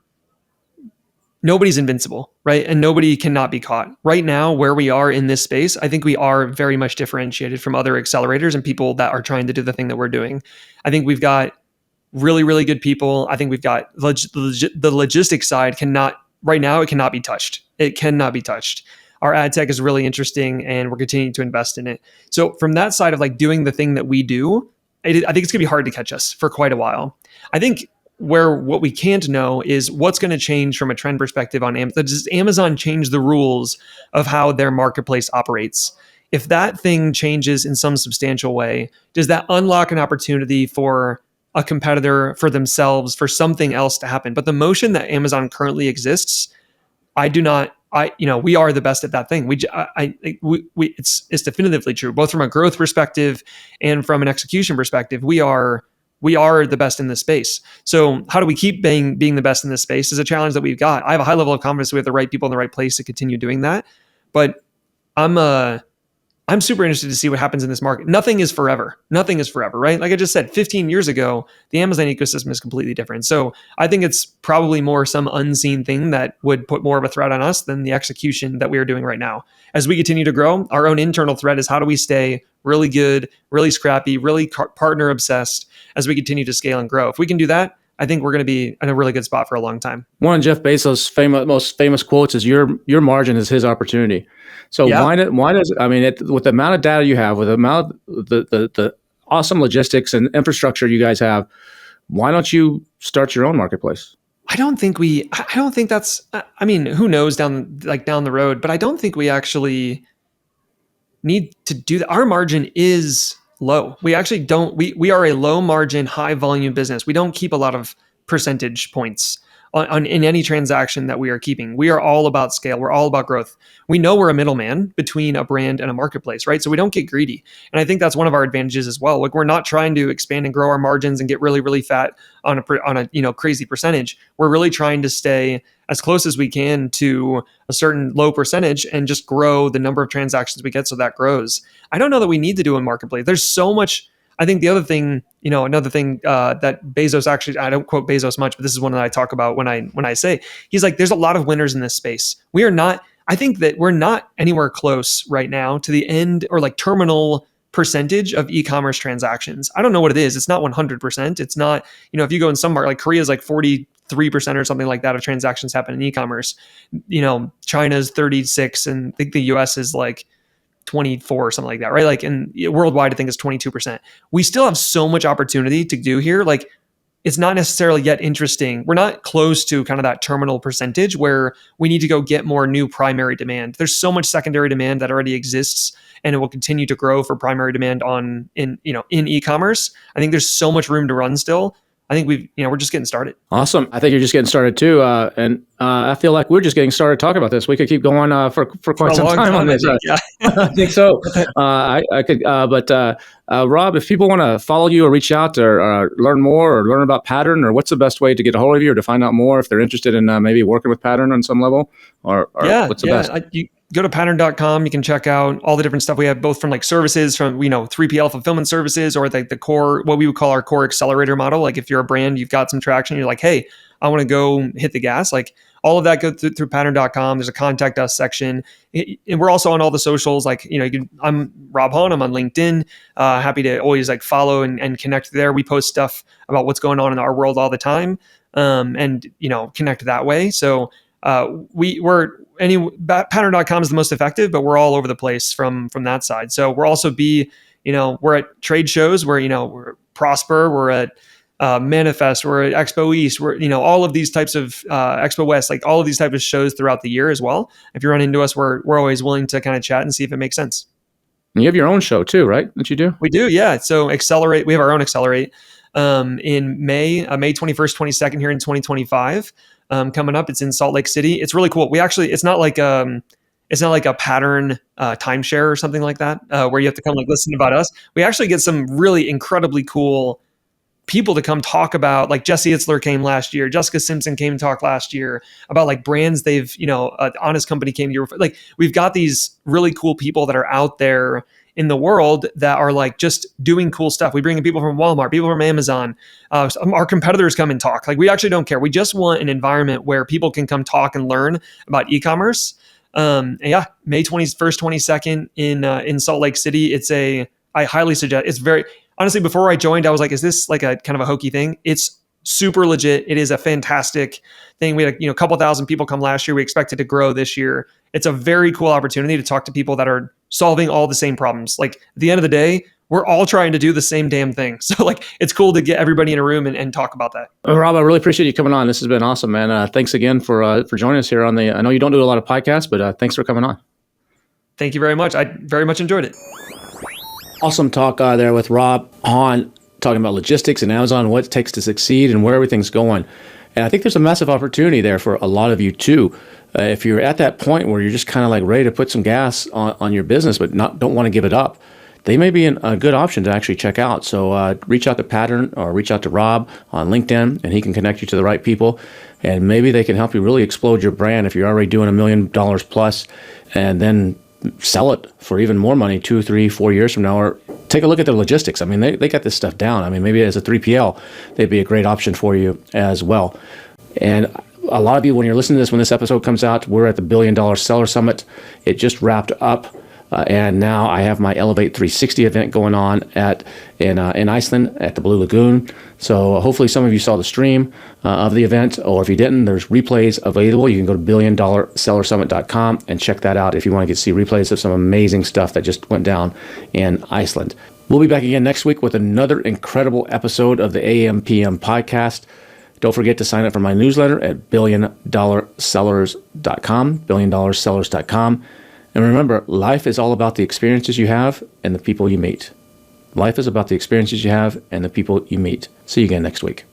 nobody's invincible, right? And nobody cannot be caught. Right now, where we are in this space, I think we are very much differentiated from other accelerators and people that are trying to do the thing that we're doing. I think we've got really, really good people. I think we've got the logistics side right now, it cannot be touched. It cannot be touched. Our ad tech is really interesting and we're continuing to invest in it. So from that side of like doing the thing that we do, I think it's gonna be hard to catch us for quite a while. I think what we can't know is what's going to change from a trend perspective on Amazon. Does Amazon change the rules of how their marketplace operates? If that thing changes in some substantial way, does that unlock an opportunity for a competitor, for themselves, for something else to happen? But the motion that Amazon currently exists, we are the best at that thing. It's definitively true, both from a growth perspective and from an execution perspective. We are the best in this space. So how do we keep being the best in this space is a challenge that we've got. I have a high level of confidence we have the right people in the right place to continue doing that. But I'm super interested to see what happens in this market. Nothing is forever, right? Like I just said, 15 years ago, the Amazon ecosystem is completely different. So I think it's probably more some unseen thing that would put more of a threat on us than the execution that we are doing right now. As we continue to grow, our own internal threat is how do we stay really good, really scrappy, really partner obsessed as we continue to scale and grow. If we can do that, I think we're going to be in a really good spot for a long time. One of Jeff Bezos' most famous quotes is your margin is his opportunity. So why does with the amount of data you have, with the amount of the awesome logistics and infrastructure you guys have, why don't you start your own marketplace? I don't think that's, who knows down the road, but I don't think we actually need to do that. Our margin is low. We actually don't, we are a low margin, high volume business. We don't keep a lot of percentage points in any transaction that we are keeping. We are all about scale. We're all about growth. We know we're a middleman between a brand and a marketplace, right? So we don't get greedy. And I think that's one of our advantages as well. Like we're not trying to expand and grow our margins and get really, really fat on a crazy percentage. We're really trying to stay as close as we can to a certain low percentage and just grow the number of transactions we get so that grows. I don't know that we need to do a marketplace. There's so much. I think the other thing, another thing that Bezos actually, I don't quote Bezos much, but this is one that I talk about when I say, he's like, there's a lot of winners in this space. I think that we're not anywhere close right now to the end or like terminal percentage of e-commerce transactions. I don't know what it is. It's not 100%. It's not, if you go in some market, like Korea is like 43% or something like that of transactions happen in e-commerce. China's 36 and I think the US is like 24 or something like that, right? Like worldwide, I think it's 22%. We still have so much opportunity to do here. Like it's not necessarily yet interesting. We're not close to kind of that terminal percentage where we need to go get more new primary demand. There's so much secondary demand that already exists and it will continue to grow for primary demand in e-commerce. I think there's so much room to run still. I think we're just getting started. Awesome. I think you're just getting started too. And I feel like we're just getting started talking about this. We could keep going for quite some time on this. Yeah. I think so. I could, but Rob, if people want to follow you or reach out or learn more or learn about Pattern, or what's the best way to get a hold of you or to find out more if they're interested in maybe working with Pattern on some level, or what's the best? You go to pattern.com. You can check out all the different stuff we have, both from like services, from 3PL fulfillment services, or like the core, what we would call our core accelerator model. Like if you're a brand, you've got some traction, you're like, hey, I want to go hit the gas. Like all of that go through pattern.com. There's a contact us section, and we're also on all the socials. Like I'm Rob Hahn. I'm on LinkedIn. Happy to always like follow and connect there. We post stuff about what's going on in our world all the time, and connect that way. So pattern.com is the most effective, but we're all over the place from that side. So we're also we're at trade shows where, we're Prosper, we're at Manifest, we're at Expo East, we're, all of these types of Expo West, like all of these types of shows throughout the year as well. If you run into us, we're always willing to kind of chat and see if it makes sense. And you have your own show too, right? That you do? We do. Yeah. So Accelerate, we have our own Accelerate in May 21st, 22nd here in 2025. Coming up, it's in Salt Lake City. It's really cool. It's not like a Pattern timeshare or something like that, where you have to come like listen about us. We actually get some really incredibly cool people to come talk about, like Jesse Itzler came last year, Jessica Simpson came to talk last year about like brands they've, Honest Company came to year. Like we've got these really cool people that are out there in the world that are like just doing cool stuff. We bring in people from Walmart, people from Amazon. Our competitors come and talk. Like we actually don't care. We just want an environment where people can come talk and learn about e-commerce. May 21st, 22nd in Salt Lake City. I highly suggest. It's very honestly. Before I joined, I was like, "Is this like a kind of a hokey thing?" It's super legit. It is a fantastic thing. We had a couple thousand people come last year. We expect it to grow this year. It's a very cool opportunity to talk to people that are solving all the same problems. Like at the end of the day, we're all trying to do the same damn thing. So like, it's cool to get everybody in a room and talk about that. Rob, I really appreciate you coming on. This has been awesome, man. Thanks again for joining us here on I know you don't do a lot of podcasts, but thanks for coming on. Thank you very much. I very much enjoyed it. Awesome talk there with Rob Hahn, talking about logistics and Amazon, what it takes to succeed and where everything's going. And I think there's a massive opportunity there for a lot of you too. If you're at that point where you're just kind of like ready to put some gas on your business, but don't want to give it up, they may be a good option to actually check out. So reach out to Pattern or reach out to Rob on LinkedIn, and he can connect you to the right people. And maybe they can help you really explode your brand if you're already doing $1 million plus, and then sell it for even more money 2, 3, 4 years from now. Or take a look at the logistics. I mean, they got this stuff down. I mean, maybe as a 3PL, they'd be a great option for you as well. And a lot of you, when you're listening to this, when this episode comes out, we're at the $1 Billion Seller Summit. It just wrapped up. And now I have my Elevate 360 event going on in Iceland at the Blue Lagoon. So hopefully some of you saw the stream of the event, or if you didn't, there's replays available. You can go to BillionDollarSellerSummit.com and check that out if you want to get to see replays of some amazing stuff that just went down in Iceland. We'll be back again next week with another incredible episode of the AMPM podcast. Don't forget to sign up for my newsletter at BillionDollarSellers.com, BillionDollarSellers.com. And remember, life is all about the experiences you have and the people you meet. Life is about the experiences you have and the people you meet. See you again next week.